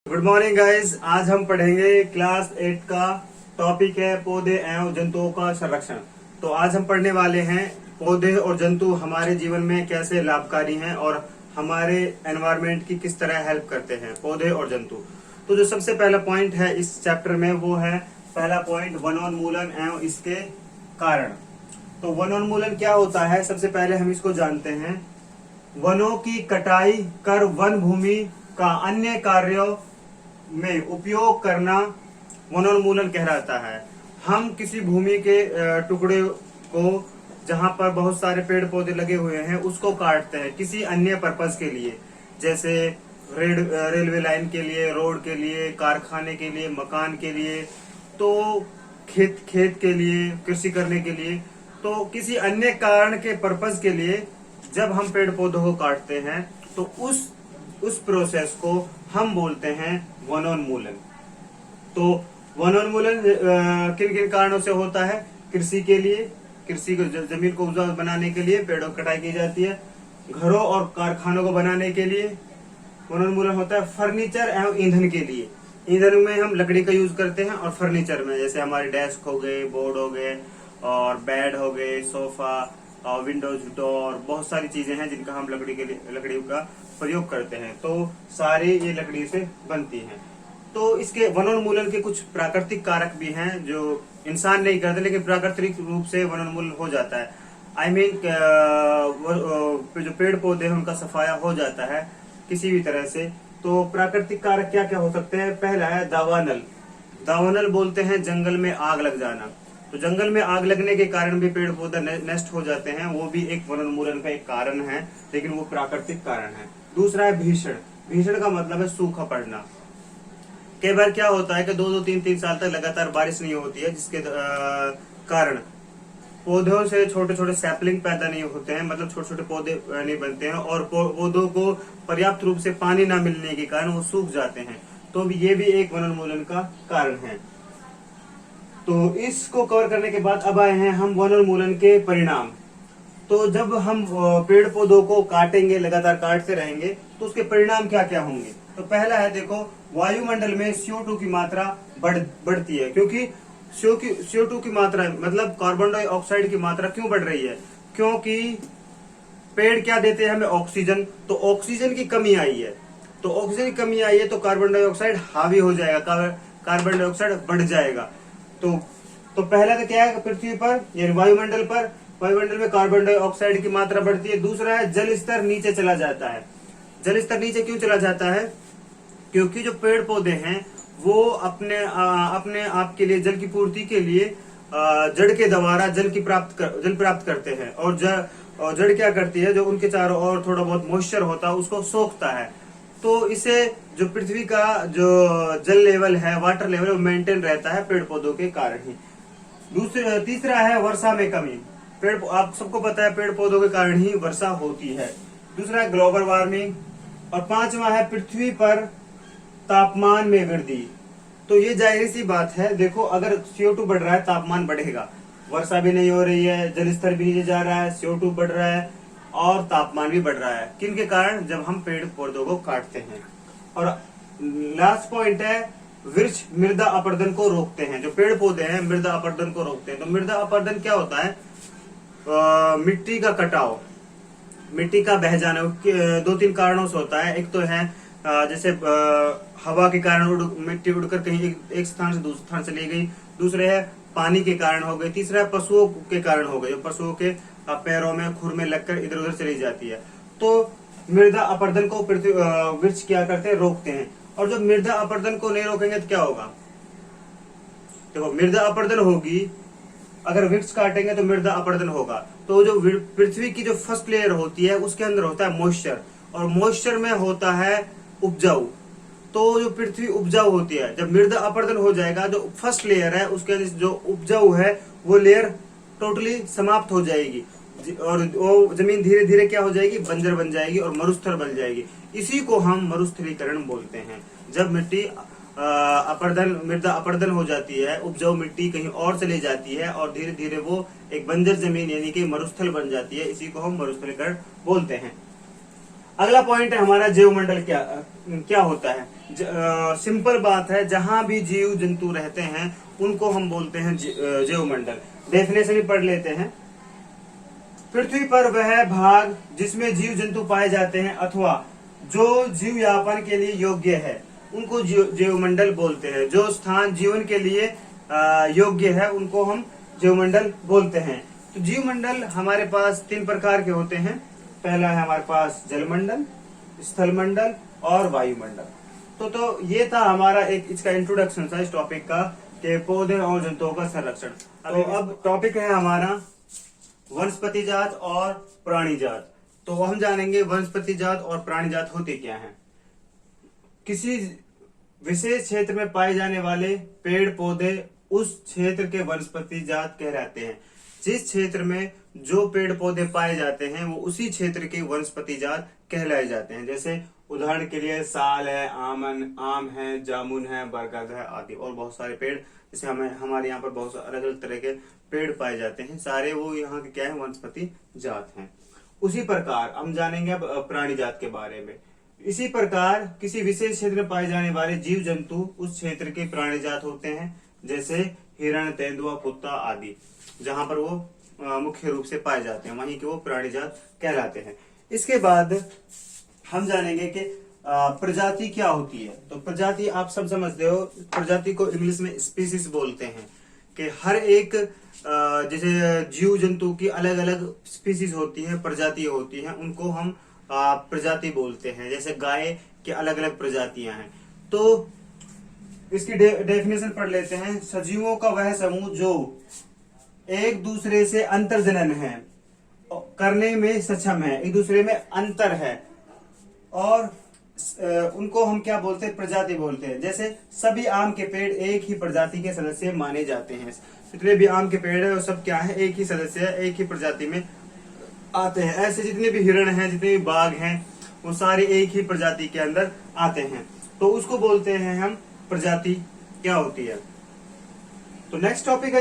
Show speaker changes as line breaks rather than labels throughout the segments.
Good morning guys. आज हम पढ़ेंगे क्लास 8 का टॉपिक है पौधे एवं जंतुओं का संरक्षण। तो आज हम पढ़ने वाले हैं पौधे और जंतु हमारे जीवन में कैसे लाभकारी हैं और हमारे एनवायरनमेंट की किस तरह हेल्प करते हैं पौधे और जंतु। तो जो सबसे पहला पॉइंट है इस चैप्टर में वो है पहला पॉइंट वनोन्मूलन एवं इसके कारण। तो वनोन्मूलन क्या होता है, सबसे पहले हम इसको जानते हैं। वनों की कटाई कर वन भूमि का अन्य कार्यों में उपयोग करना वनोन्मूलन कहलाता है। हम किसी भूमि के टुकड़े को जहां पर बहुत सारे पेड़ पौधे लगे हुए हैं उसको काटते हैं किसी अन्य पर्पज के लिए, जैसे रेलवे लाइन के लिए, रोड के लिए, कारखाने के लिए, मकान के लिए, तो खेत के लिए, कृषि करने के लिए। तो किसी अन्य कारण के पर्पज के लिए जब हम पेड़ पौधों को काटते हैं तो उस प्रोसेस को हम बोलते हैं वनोन्मूलन। तो वनोन्मूलन किन किन कारणों से होता है? कृषि के लिए, कृषि को जमीन को उपजाऊ बनाने के लिए पेड़ों की कटाई की जाती है। घरों और कारखानों को बनाने के लिए वनोन्मूलन होता है। फर्नीचर एवं ईंधन के लिए, ईंधन में हम लकड़ी का यूज करते हैं, और फर्नीचर में जैसे हमारे डेस्क हो गए, बोर्ड हो गए, और बेड हो गए, सोफा और विंडोज डोर, बहुत सारी चीजें हैं जिनका हम लकड़ी का प्रयोग करते हैं। तो सारे ये लकड़ी से बनती हैं। तो इसके वनोन्मूलन के कुछ प्राकृतिक कारक भी हैं जो इंसान नहीं करते, लेकिन प्राकृतिक रूप से वनोन्मूलन हो जाता है। आई मीन जो पेड़ पौधे हैं उनका सफाया हो जाता है किसी भी तरह से। तो प्राकृतिक कारक क्या क्या हो सकते हैं? पहला है दावानल। दावानल बोलते हैं जंगल में आग लग जाना। तो जंगल में आग लगने के कारण भी पेड़ पौधे नष्ट हो जाते हैं, वो भी एक वनोन्मूलन का एक कारण है, लेकिन वो प्राकृतिक कारण है। दूसरा है भीषण। भीषण का मतलब है सूखा पड़ना। कई बार क्या होता है कि 2-3 साल तक लगातार बारिश नहीं होती है, जिसके कारण पौधों से छोटे छोटे सैपलिंग पैदा नहीं होते हैं, मतलब छोटे छोटे पौधे नहीं बनते हैं, और पौधों को पर्याप्त रूप से पानी न मिलने के कारण वो सूख जाते हैं। तो ये भी एक वनोन्मूलन का कारण है। तो इसको कवर करने के बाद अब आए हैं हम वनोन्मूलन के परिणाम। तो जब हम पेड़ पौधों को काटेंगे, लगातार काटते रहेंगे, तो उसके परिणाम क्या क्या होंगे? तो पहला है, देखो, वायुमंडल में CO2 की मात्रा बढ़ती है, क्योंकि CO2 की मात्रा मतलब कार्बन डाइऑक्साइड की मात्रा क्यों बढ़ रही है? क्योंकि पेड़ क्या देते हैं हमें? ऑक्सीजन। तो ऑक्सीजन की कमी आई है, तो ऑक्सीजन की कमी आई है तो कार्बन डाइऑक्साइड हावी हो जाएगा, कार्बन डाइऑक्साइड बढ़ जाएगा। तो पहला तो क्या है, पृथ्वी पर यानी वायुमंडल में कार्बन डाइऑक्साइड की मात्रा बढ़ती है। दूसरा है जल स्तर नीचे चला जाता है। जल स्तर नीचे क्यों चला जाता है? क्योंकि जो पेड़ पौधे हैं वो अपने आप के लिए, जल की पूर्ति के लिए जड़ के द्वारा जल प्राप्त करते हैं, और जड़ क्या करती है, जो उनके चारों ओर थोड़ा बहुत मॉइस्चर होता है उसको सोखता है। तो इसे जो पृथ्वी का जो जल लेवल है, वाटर लेवल, वो मेंटेन रहता है पेड़ पौधों के कारण ही। तीसरा है वर्षा में कमी। आप सबको पता है पेड़ पौधों के कारण ही वर्षा होती है। दूसरा है ग्लोबल वार्मिंग, और पांचवा है पृथ्वी पर तापमान में वृद्धि। तो ये जाहिर सी बात है, देखो, अगर CO2 बढ़ रहा है तापमान बढ़ेगा, वर्षा भी नहीं हो रही है, जल स्तर भी नीचे जा रहा है, CO2 बढ़ रहा है और तापमान भी बढ़ रहा है। किन के कारण? जब हम पेड़ पौधों को काटते हैं। और लास्ट पॉइंट है वृक्ष मृदा अपरदन को रोकते हैं। जो पेड़ पौधे हैं मृदा अपरदन को रोकते हैं। तो मृदा अपरदन क्या होता है? मिट्टी का कटाव, मिट्टी का बह जाना 2-3 कारणों से होता है। एक तो है जैसे हवा के कारण मिट्टी उड़कर कहीं एक स्थान से दूसरे स्थान चली गई। दूसरे है पानी के कारण हो गई। तीसरा है पशुओं के कारण हो गई, जो पशुओं के पैरों में, खुर में लगकर इधर उधर चली जाती है। तो मृदा अपरदन को वृक्ष क्या करते हैं? रोकते हैं। और जब मृदा अपरदन को नहीं रोकेंगे तो क्या होगा? देखो, मृदा अपरदन होगी, अगर वृक्ष काटेंगे तो मृदा अपरदन होगा। तो जो पृथ्वी की जो फर्स्ट लेयर होती है उसके अंदर होता है मॉइस्चर, और मॉइस्चर में होता है उपजाऊ। तो जो पृथ्वी उपजाऊ होती है, जब मृदा अपरदन हो जाएगा, जो फर्स्ट लेयर है उसके अंदर जो उपजाऊ है वो लेयर टोटली समाप्त हो जाएगी, और वो जमीन धीरे धीरे क्या हो जाएगी? बंजर बन जाएगी और मरुस्थल बन जाएगी। इसी को हम मरुस्थलीकरण बोलते हैं। जब मृदा अपरदन हो जाती है, उपजाऊ मिट्टी कहीं और चली जाती है और धीरे धीरे वो एक बंजर जमीन यानी कि मरुस्थल बन जाती है, इसी को हम मरुस्थलीकरण बोलते हैं। अगला पॉइंट है हमारा जीवमंडल क्या क्या होता है। सिंपल बात है, जहां भी जीव जंतु रहते हैं उनको हम बोलते हैं जीवमंडल। डेफिनेशन ही पढ़ लेते हैं। पृथ्वी पर वह भाग जिसमें जीव जंतु पाए जाते हैं अथवा जो जीव यापन के लिए योग्य है उनको जीवमंडल बोलते हैं। जो स्थान जीवन के लिए योग्य है उनको हम जीवमंडल बोलते हैं। तो जीवमंडल हमारे पास 3 प्रकार के होते हैं। पहला है हमारे पास जलमंडल, स्थलमंडल और वायुमंडल। तो ये था हमारा एक इसका इंट्रोडक्शन था इस टॉपिक का कि पौधे और जंतुओं का संरक्षण। तो अब टॉपिक है हमारा वनस्पति जात और प्राणी जात। तो हम जानेंगे वनस्पति जात और प्राणी जात होती क्या है। किसी विशेष क्षेत्र में पाए जाने वाले पेड़ पौधे उस क्षेत्र के वनस्पति जात कहलाते हैं। जिस क्षेत्र में जो पेड़ पौधे पाए जाते हैं वो उसी क्षेत्र के वनस्पति जात कहलाए जाते हैं। जैसे उदाहरण के लिए साल है, आम है, जामुन है, बरगद है आदि और बहुत सारे पेड़। जैसे हमारे यहाँ पर बहुत सारे अलग अलग तरह के पेड़ पाए जाते हैं, सारे वो यहाँ के क्या है वनस्पति जात हैं। उसी प्रकार हम जानेंगे अब प्राणी जात के बारे में। इसी प्रकार किसी विशेष क्षेत्र में पाए जाने वाले जीव जंतु उस क्षेत्र के प्राणी जात होते हैं। जैसे हिरण, तेंदुआ, कुत्ता आदि, जहां पर वो मुख्य रूप से पाए जाते हैं वहीं के वो प्राणी जात कहलाते हैं। इसके बाद हम जानेंगे कि प्रजाति क्या होती है। तो प्रजाति आप सब समझते हो, प्रजाति को इंग्लिश में स्पीसीज बोलते हैं। कि हर एक जैसे जीव जंतु की अलग अलग स्पीसीज होती है, प्रजाति होती है, उनको हम प्रजाति बोलते हैं। जैसे गाय के अलग अलग प्रजातियां हैं। तो इसकी डेफिनेशन पढ़ लेते हैं। सजीवों का वह समूह जो एक दूसरे से अंतर्जनन है, करने में सक्षम है, एक दूसरे में अंतर है, और उनको हम क्या बोलते हैं, प्रजाति बोलते हैं। जैसे सभी आम के पेड़ एक ही प्रजाति के सदस्य माने जाते हैं। जितने भी आम के पेड़ है वो सब क्या है, एक ही सदस्य है, एक ही प्रजाति में आते हैं। ऐसे जितने भी हिरण हैं, जितने भी बाघ हैं, वो सारे एक ही प्रजाति के अंदर आते हैं। तो उसको बोलते हैं हम प्रजाति क्या होती है। तो नेक्स्ट टॉपिक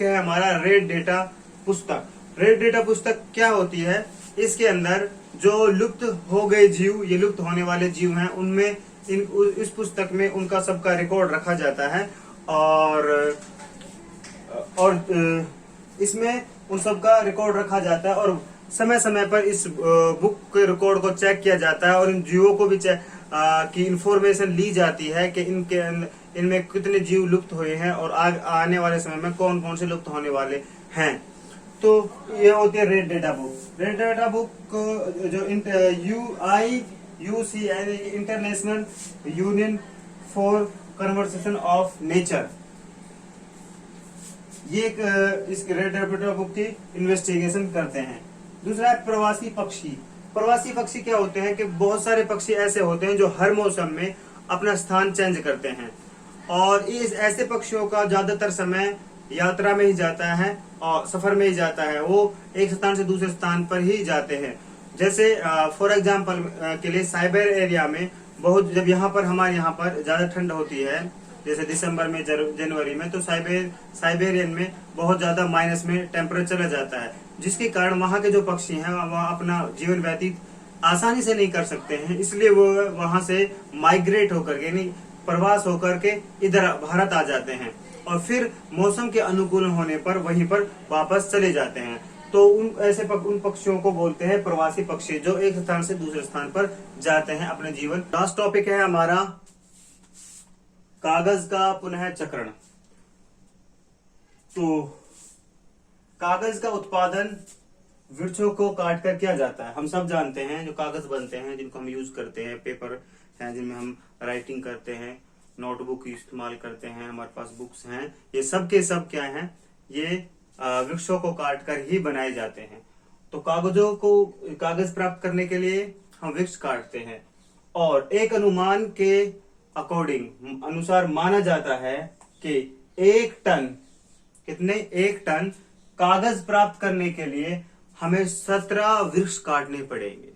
है हमारा रेड डेटा पुस्तक। रेड डेटा पुस्तक क्या होती है। इसके अंदर जो लुप्त हो गए जीव, ये लुप्त होने वाले जीव हैं, उनमें इस पुस्तक में उनका सबका रिकॉर्ड रखा जाता है। और इसमें उन सबका रिकॉर्ड रखा जाता है और समय समय पर इस बुक के रिकॉर्ड को चेक किया जाता है और इन जीवों को भी की इंफॉर्मेशन ली जाती है कि इनमें कितने जीव लुप्त हुए हैं और आने वाले समय में कौन कौन से लुप्त होने वाले हैं। तो ये होती है red data book. Red data book जो UIUC यानी international union for conservation of nature, ये इस रेड डेटा बुक की इन्वेस्टिगेशन करते हैं। दूसरा है प्रवासी पक्षी। प्रवासी पक्षी क्या होते हैं कि बहुत सारे पक्षी ऐसे होते हैं जो हर मौसम में अपना स्थान चेंज करते हैं और इस ऐसे पक्षियों का ज्यादातर समय यात्रा में ही जाता है और सफर में ही जाता है। वो एक स्थान से दूसरे स्थान पर ही जाते हैं। जैसे फॉर एग्जांपल के लिए साइबर एरिया में बहुत, जब हमारे यहाँ पर ज्यादा ठंड होती है, जैसे दिसंबर में, जनवरी में, तो साइबेरियन में बहुत ज्यादा माइनस में टेम्परेचर चला जाता है, जिसके कारण वहाँ के जो पक्षी हैं वह अपना जीवन व्यतीत आसानी से नहीं कर सकते हैं। इसलिए वो वहां से माइग्रेट होकर के, यानी प्रवास होकर के इधर भारत आ जाते हैं और फिर मौसम के अनुकूल होने पर वहीं पर वापस चले जाते हैं। तो उन पक्षियों को बोलते हैं प्रवासी पक्षी, जो एक स्थान से दूसरे स्थान पर जाते हैं अपने जीवन। लास्ट टॉपिक है हमारा कागज का पुनः चक्रण। तो कागज का उत्पादन वृक्षों को काटकर किया जाता है। हम सब जानते हैं जो कागज बनते हैं, जिनको हम यूज करते हैं, पेपर हैं जिनमें हम राइटिंग करते हैं, नोटबुक इस्तेमाल करते हैं, हमारे पास बुक्स हैं, ये सब के सब क्या हैं, ये वृक्षों को काटकर ही बनाए जाते हैं। तो कागज प्राप्त करने के लिए हम वृक्ष काटते हैं और एक अनुमान के अनुसार माना जाता है कि 1 टन कागज प्राप्त करने के लिए हमें 17 वृक्ष काटने पड़ेंगे।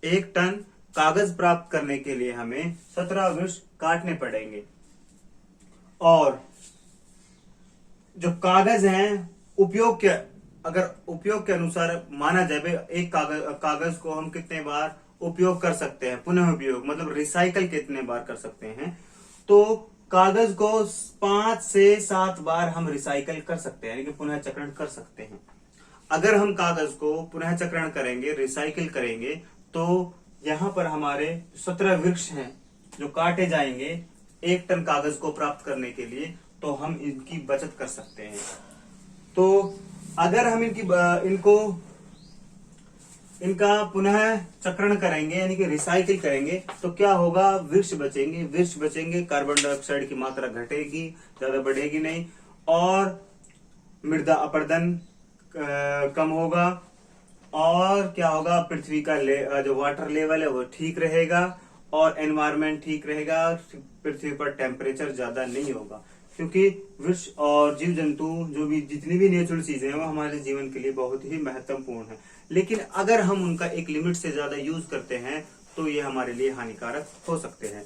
1 टन कागज प्राप्त करने के लिए हमें 17 वृक्ष काटने पड़ेंगे। और जो कागज हैं उपयोग के अगर उपयोग के अनुसार माना जाए भाई, एक कागज को हम कितने बार उपयोग कर सकते हैं, पुनः उपयोग मतलब रिसाइकल कितने बार कर सकते हैं, तो कागज को 5 से 7 बार हम रिसाइकल कर सकते हैं, यानी कि पुनः चक्रण कर सकते हैं। अगर हम कागज को पुनः चक्रण करेंगे, रिसाइकिल करेंगे, तो यहाँ पर हमारे 17 वृक्ष हैं जो काटे जाएंगे 1 टन कागज को प्राप्त करने के लिए, तो हम इनकी बचत कर सकते हैं। तो अगर हम इनका पुनः चक्रण करेंगे यानी कि रिसाइकिल करेंगे, तो क्या होगा, वृक्ष बचेंगे, कार्बन डाइऑक्साइड की मात्रा घटेगी, ज्यादा बढ़ेगी नहीं, और मृदा अपरदन कम होगा, और क्या होगा, पृथ्वी का जो वाटर लेवल है वो ठीक रहेगा, और एनवायरमेंट ठीक रहेगा, पृथ्वी पर टेम्परेचर ज्यादा नहीं होगा, क्योंकि वृक्ष और जीव जंतु जो भी जितनी भी नेचुरल चीजें हैं वो हमारे जीवन के लिए बहुत ही महत्वपूर्ण है। लेकिन अगर हम उनका एक लिमिट से ज्यादा यूज करते हैं तो ये हमारे लिए हानिकारक हो सकते हैं।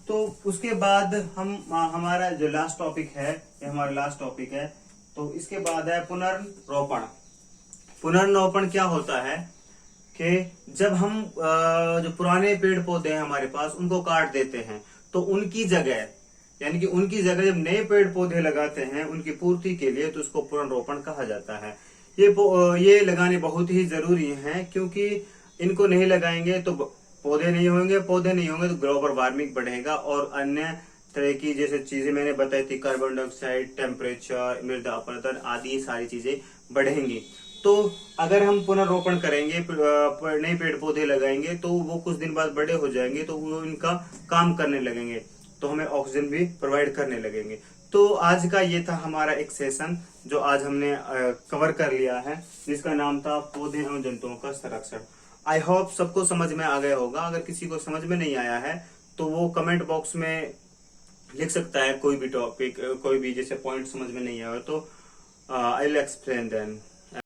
तो उसके बाद हमारा जो लास्ट टॉपिक है, ये हमारा लास्ट टॉपिक है, तो इसके बाद है पुनर्रोपण। पुनर्रोपण क्या होता है कि जब हम जो पुराने पेड़ पौधे हैं हमारे पास उनको काट देते हैं, तो उनकी जगह यानी कि उनकी जगह जब नए पेड़ पौधे लगाते हैं उनकी पूर्ति के लिए, तो उसको पुनर्रोपण कहा जाता है। ये लगाने बहुत ही जरूरी हैं, क्योंकि इनको नहीं लगाएंगे तो पौधे नहीं होंगे तो ग्लोबल वार्मिंग बढ़ेगा, और अन्य तरह की जैसे चीजें मैंने बताई थी, कार्बन डाइऑक्साइड, टेम्परेचर, मृदा अपरदन आदि सारी चीजें बढ़ेंगी। तो अगर हम पुनर्रोपण करेंगे, नए पेड़ पौधे लगाएंगे, तो वो कुछ दिन बाद बड़े हो जाएंगे, तो वो इनका काम करने लगेंगे, तो हमें ऑक्सीजन भी प्रोवाइड करने लगेंगे। तो आज का ये था हमारा एक सेशन जो आज हमने कवर कर लिया है, जिसका नाम था पौधे एवं जंतुओं का संरक्षण। आई होप सबको समझ में आ गया होगा। अगर किसी को समझ में नहीं आया है तो वो कमेंट बॉक्स में लिख सकता है, कोई भी टॉपिक, कोई भी जैसे पॉइंट समझ में नहीं आया तो आई विल एक्सप्लेन देन।